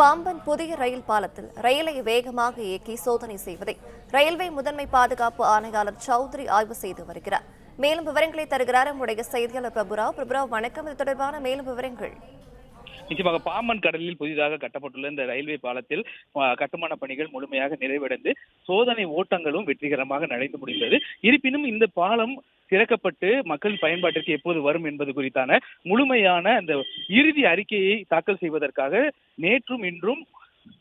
பாம்பன் புதிய ரயில் பாலத்தில் ரயிலை வேகமாக இயக்கி சோதனை செய்வதை ரயில்வே முதன்மை பாதுகாப்பு ஆணையாளர் சௌத்ரி ஆய்வு செய்து வருகிறார். மேலும் விவரங்களை தருகிறார் நம்முடைய செய்தியாளர் பிரபுராவ். வணக்கம். இது தொடர்பான மேலும் விவரங்கள். நிச்சயமாக பாம்பன் கடலில் புதிதாக கட்டப்பட்டுள்ள இந்த ரயில்வே பாலத்தில் கட்டுமான பணிகள் முழுமையாக நிறைவடைந்து சோதனை ஓட்டங்களும் வெற்றிகரமாக நடந்து முடிந்தது. இருப்பினும் இந்த பாலம் திறக்கப்பட்டு மக்கள் பயன்பாட்டிற்கு எப்போது வரும் என்பது குறித்தான முழுமையான அந்த இறுதி அறிக்கையை தாக்கல் செய்வதற்காக நேற்றும் இன்றும்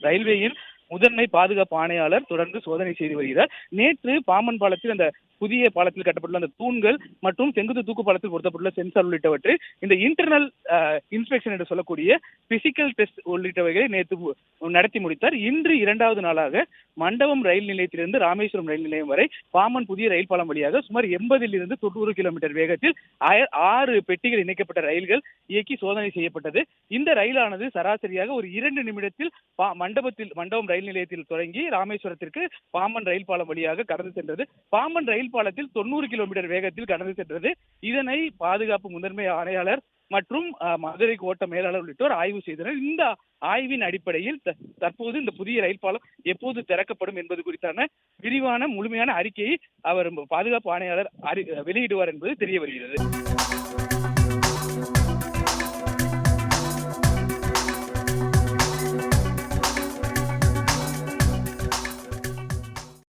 ரயில்வேயின் முதன்மை பாதுகாப்பு ஆணையாளர் தொடர்ந்து சோதனை செய்து வருகிறார். நேற்று பாம்பன் பாலத்தில் அந்த புதிய பாலத்தில் கட்டப்பட்டுள்ள அந்த தூண்கள் மற்றும் செங்குத்து தூக்கு பாலத்தில் பொருத்தப்பட்டுள்ள சென்சார் உள்ளிட்டவற்றை இந்த இன்டர்னல் இன்ஸ்பெக்ஷன் என்று சொல்லக்கூடிய பிசிக்கல் டெஸ்ட் உள்ளிட்டவைகளை நேற்று நடத்தி முடித்தார். இன்று இரண்டாவது நாளாக மண்டபம் ரயில் நிலையத்திலிருந்து ராமேஸ்வரம் ரயில் நிலையம் வரை பாம்பன் புதிய ரயில் பாலம் வழியாக சுமார் 80 to 90 கிலோமீட்டர் வேகத்தில் 6 பெட்டிகள் இணைக்கப்பட்ட ரயில்கள் இயக்கி சோதனை செய்யப்பட்டது. இந்த ரயிலானது சராசரியாக ஒரு 2 நிமிடத்தில் மண்டபம் ரயில் நிலையத்தில் தொடங்கி ராமேஸ்வரத்திற்கு பாம்பன் ரயில் பாலம் வழியாக கடந்து சென்றது. பாம்பன் ரயில் பாலத்தில் 90 கிலோமீட்டர் வேகத்தில் கடந்து சென்றது. இதனை பாதுகாப்பு முதன்மை ஆணையாளர் மற்றும் மதுரை கோட்ட மேலாளர் உள்ளிட்டோர் ஆய்வு செய்தனர். இந்த ஆய்வின் அடிப்படையில் தற்போது இந்த புதிய ரயில் பாலம் எப்போது திறக்கப்படும் என்பது குறித்தான விரிவான முழுமையான அறிக்கையை அவர் பாதுகாப்பு ஆணையாளர் வெளியிடுவார் என்பது தெரிய வருகிறது.